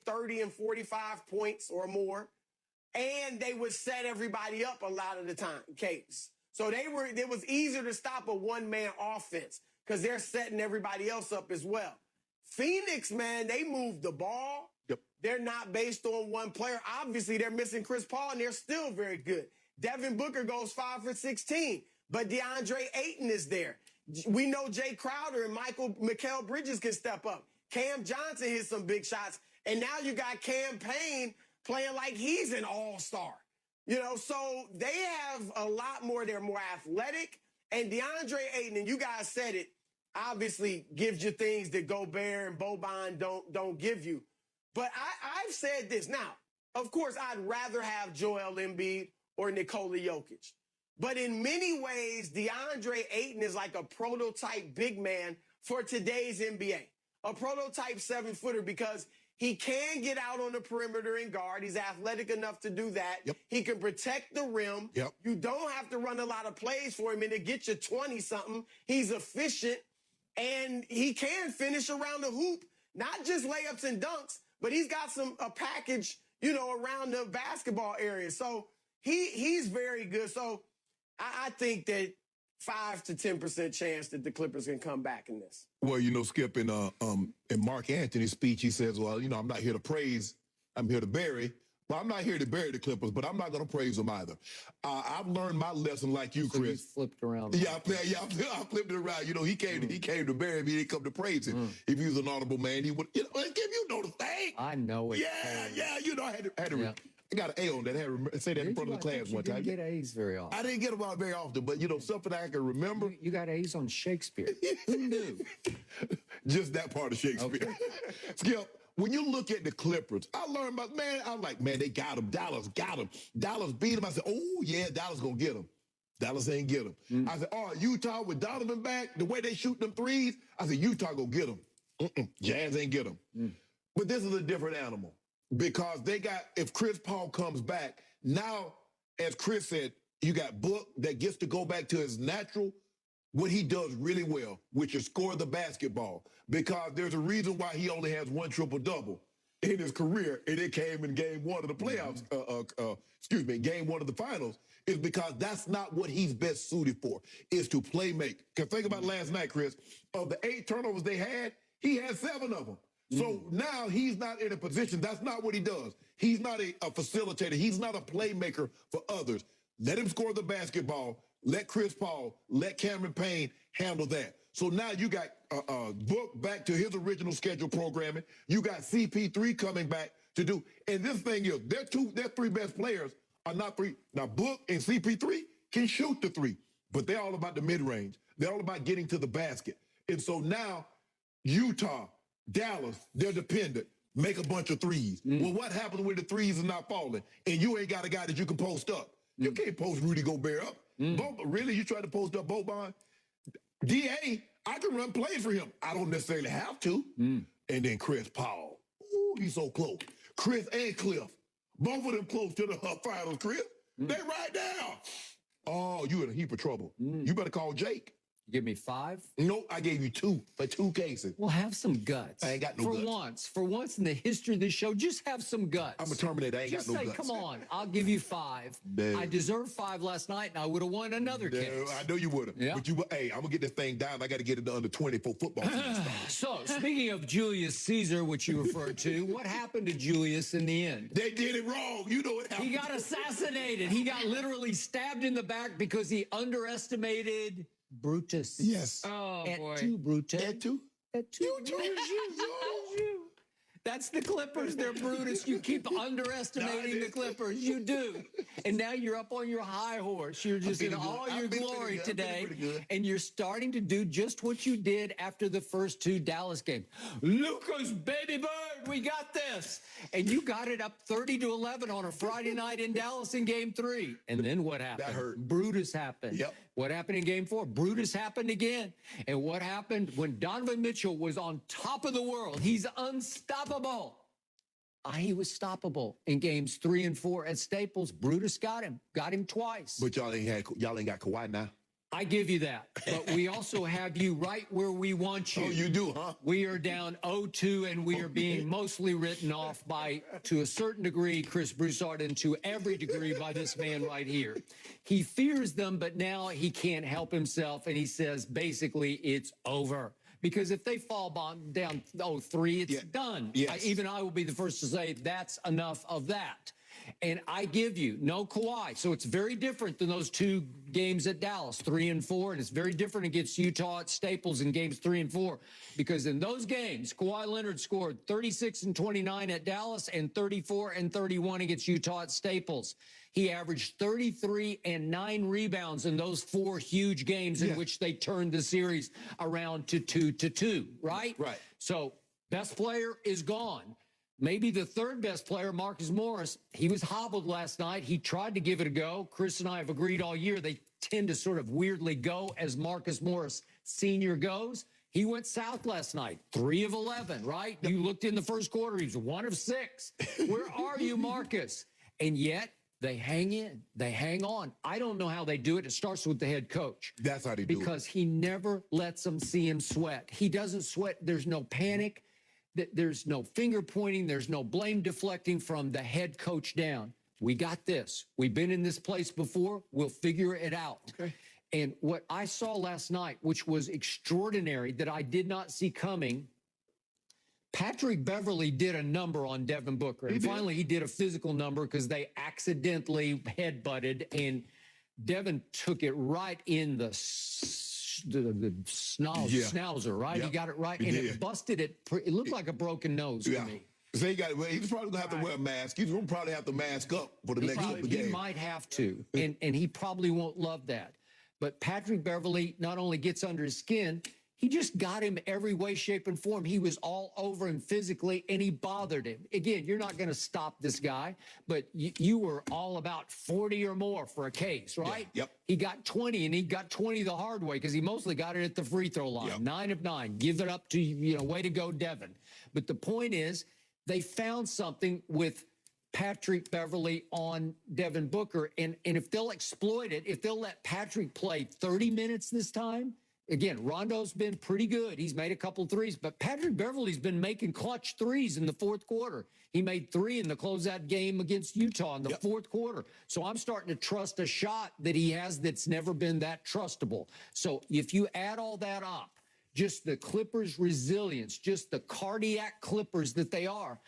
30 and 45 points or more. And they would set everybody up a lot of the time, case. So it was easier to stop a one-man offense because they're setting everybody else up as well. Phoenix, man, they move the ball. Yep. They're not based on one player. Obviously, they're missing Chris Paul, and they're still very good. Devin Booker goes 5 for 16, but DeAndre Ayton is there. We know Jay Crowder and Mikal Bridges can step up. Cam Johnson hit some big shots, and now you got Cam Payne playing like he's an all-star. You know, so they have a lot more. They're more athletic. And DeAndre Ayton, and you guys said it, obviously gives you things that Gobert and Boban don't give you. But I've said this. Now, of course, I'd rather have Joel Embiid or Nikola Jokic. But in many ways, DeAndre Ayton is like a prototype big man for today's NBA. A prototype 7-footer because he can get out on the perimeter and guard. He's athletic enough to do that. Yep. He can protect the rim. Yep. You don't have to run a lot of plays for him and to get you 20-something. He's efficient, and he can finish around the hoop, not just layups and dunks, but he's got a package, you know, around the basketball area. So he's very good. So I think that 5 to 10% chance that the Clippers can come back in this. Well, you know, Skip, in Mark Anthony's speech, he says, well, you know, I'm not here to praise, I'm here to bury. Well, I'm not here to bury the Clippers, but I'm not going to praise them either. I've learned my lesson like you, so Chris. Flipped around. Yeah, I flipped it around. You know, he came to bury me, he didn't come to praise him. If he was an honorable man, he would, you know, Skip, you know the thing. I know it. Yeah, you know, I had to I got an A on that. I had to say that in front of the class one time. You didn't get A's very often. I didn't get them out very often, but, you know, something I can remember. You got A's on Shakespeare. Who knew? Just that part of Shakespeare. Okay. Skip, when you look at the Clippers, I learned about, man, I'm like, man, they got him. Dallas got him. Dallas beat him. I said, oh, yeah, Dallas going to get him. Dallas ain't get him. I said, oh, Utah with Donovan back, the way they shoot them threes, I said, Utah going to get him. Jazz ain't get him. But this is a different animal. Because they got, if Chris Paul comes back, now, as Chris said, you got Book that gets to go back to his natural, what he does really well, which is score the basketball. Because there's a reason why he only has 1 triple-double in his career, and it came in game 1 of the playoffs, game 1 of the finals, is because that's not what he's best suited for, is to play make. Because think about last night, Chris, of the 8 turnovers they had, he had 7 of them. So now he's not in a position. That's not what he does. He's not a facilitator. He's not a playmaker for others. Let him score the basketball. Let Chris Paul, let Cameron Payne handle that. So now you got Book back to his original schedule programming. You got CP3 coming back to do. And this thing is, their 3 best players are not 3. Now, Book and CP3 can shoot the 3, but they're all about the mid-range. They're all about getting to the basket. And so now Utah, Dallas, they're dependent. Make a bunch of threes. Well, what happens when the threes are not falling and you ain't got a guy that you can post up? You can't post Rudy Gobert up. Really? You try to post up Boban? DA, I can run plays for him. I don't necessarily have to. And then Chris Paul. Ooh, he's so close. Chris and Cliff. Both of them close to the finals, Chris. They right now. Oh, you in a heap of trouble. You better call Jake. Give me 5? No, I gave you 2 for 2 cases. Well, have some guts. I ain't got no guts. For once in the history of this show, just have some guts. I'm a Terminator. I ain't got no guts. Just say, come on, I'll give you 5. No. I deserved 5 last night, and I would have won another case. I know you would have. Yeah. But hey, I'm going to get this thing down. I got to get it to under 20 for football. So, speaking of Julius Caesar, which you referred to, what happened to Julius in the end? They did it wrong. You know what happened. He got assassinated. He got literally stabbed in the back because he underestimated Brutus. Yes. Oh, boy. Brutus. Et tu? You too. That's the Clippers. They're Brutus. You keep underestimating the Clippers. You do. And now you're up on your high horse. You're just in all your glory today. And you're starting to do just what you did after the first 2 Dallas games. Lucas, baby bird, we got this. And you got it up 30-11 on a Friday night in Dallas in game 3. And then what happened? That hurt. Brutus happened. Yep. What happened in game 4? Brutus happened again. And what happened when Donovan Mitchell was on top of the world? He's unstoppable. He was stoppable in games 3 and 4 at Staples. Brutus got him twice. But y'all ain't got Kawhi now. I give you that. But we also have you right where we want you. Oh, you do, huh? We are down 0-2, and we are being mostly written off by, to a certain degree, Chris Broussard, and to every degree by this man right here. He fears them, but now he can't help himself, and he says, basically, it's over. Because if they fall down 0-3, it's done. Yes. Even I will be the first to say that's enough of that. And I give you no Kawhi. So it's very different than those two games at Dallas, 3 and 4. And it's very different against Utah at Staples in games 3 and 4. Because in those games, Kawhi Leonard scored 36 and 29 at Dallas and 34 and 31 against Utah at Staples. He averaged 33 and 9 rebounds in those 4 huge games in which they turned the series around to 2-2, right? Right. So best player is gone. Maybe the third best player, Marcus Morris, he was hobbled last night. He tried to give it a go. Chris and I have agreed all year they tend to sort of weirdly go as Marcus Morris Sr. goes. He went south last night, 3 of 11, right? You looked in the first quarter, he was 1 of 6. Where are you, Marcus? And yet, they hang in. They hang on. I don't know how they do it. It starts with the head coach. That's how they do it. Because he never lets them see him sweat. He doesn't sweat. There's no panic. There's no finger pointing. There's no blame deflecting from the head coach down. We got this. We've been in this place before. We'll figure it out. Okay. And what I saw last night, which was extraordinary that I did not see coming, Patrick Beverly did a number on Devin Booker. And finally, he did a physical number because they accidentally headbutted, and Devin took it right in the schnauzer, right? He got it right, and it busted it. It looked like a broken nose to me. So he's probably gonna have to wear a mask. He's gonna probably have to mask up for the next couple of games. He might have to, and he probably won't love that. But Patrick Beverly not only gets under his skin, he just got him every way, shape, and form. He was all over him physically, and he bothered him. Again, you're not going to stop this guy, but you were all about 40 or more for a case, right? Yeah, yep. He got 20, and he got 20 the hard way because he mostly got it at the free throw line. Yep. 9 of 9. Give it up to, way to go, Devin. But the point is, they found something with Patrick Beverly on Devin Booker, and if they'll exploit it, if they'll let Patrick play 30 minutes this time. Again, Rondo's been pretty good. He's made a couple threes, but Patrick Beverly's been making clutch threes in the fourth quarter. He made 3 in the closeout game against Utah in the fourth quarter. So I'm starting to trust a shot that he has that's never been that trustable. So if you add all that up, just the Clippers' resilience, just the cardiac Clippers that they are,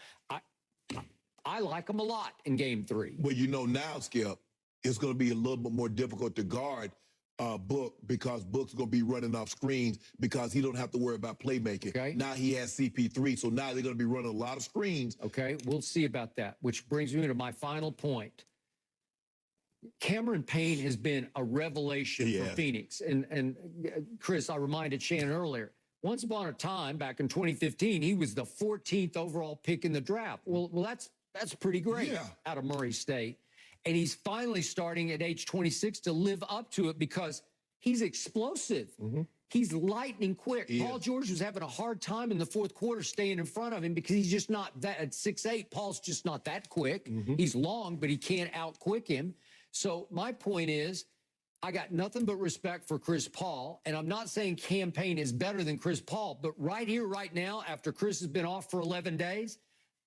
I like them a lot in Game 3. Well, now, Skip, it's going to be a little bit more difficult to guard Book because Book's going to be running off screens because he don't have to worry about playmaking. Okay. Now he has CP3, so now they're going to be running a lot of screens. Okay, we'll see about that, which brings me to my final point. Cameron Payne has been a revelation for Phoenix. And Chris, I reminded Shannon earlier, once upon a time, back in 2015, he was the 14th overall pick in the draft. Well, that's pretty great out of Murray State. And he's finally starting at age 26 to live up to it because he's explosive. He's lightning quick. Paul George was having a hard time in the fourth quarter staying in front of him because he's just not that. At 6'8", Paul's just not that quick. He's long, but he can't out-quick him. So my point is, I got nothing but respect for Chris Paul, and I'm not saying Cam Payne is better than Chris Paul, but right here, right now, after Chris has been off for 11 days,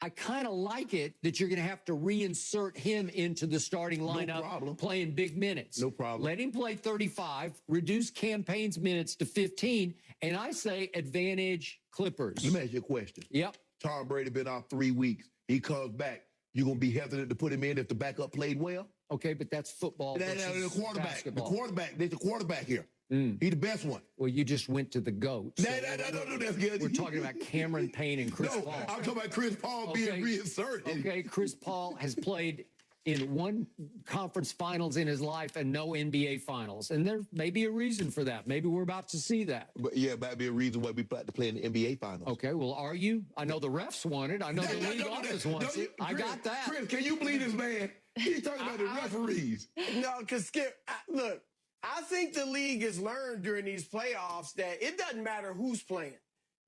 I kind of like it that you're going to have to reinsert him into the starting lineup, playing big minutes. No problem. Let him play 35, reduce Cam Payne's minutes to 15, and I say advantage Clippers. Let me ask you a question. Yep. Tom Brady been out 3 weeks. He comes back. You going to be hesitant to put him in if the backup played well? Okay, but that's football versus the quarterback. basketball. The quarterback. There's a quarterback here. He's the best one. Well, you just went to the GOAT. No, that's good. We're talking about Cameron Payne and Chris Paul. I'm talking about Chris Paul being reinserted. Okay, Chris Paul has played in 1 conference finals in his life and no NBA finals. And there may be a reason for that. Maybe we're about to see that. But might be a reason why we about to play in the NBA finals. Okay, well, are you? I know the refs want it. I know the league office wants it. I got that. Chris, can you believe this man? He's talking about the referees. No, because Skip, look, I think the league has learned during these playoffs that it doesn't matter who's playing.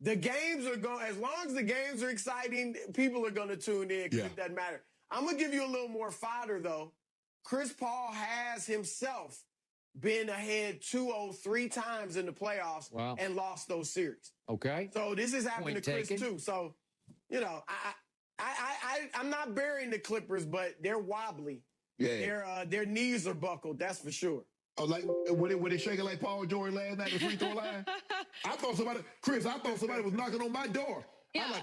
The games are going, as long as the games are exciting, people are going to tune in because it doesn't matter. I'm going to give you a little more fodder, though. Chris Paul has himself been ahead 2-0 3 times in the playoffs and lost those series. Okay. So this has happened Point to Chris taken. too. So, you know, I'm not burying the Clippers, but they're wobbly. Yeah. Their knees are buckled, that's for sure. Oh, like when they shaking like Paul George last night at the free throw line? I thought somebody was knocking on my door. Yeah.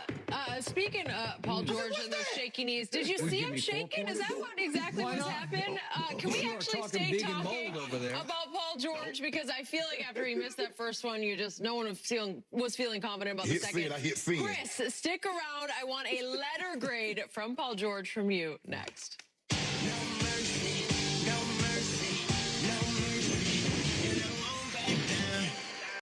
Speaking of Paul George and those shaky knees, did you see him shaking? Is that what exactly was happening? Can we actually stay talking about Paul George? Because I feel like after he missed that first one, no one was feeling confident about the second. I hit send. Chris, stick around. I want a letter grade from Paul George from you next.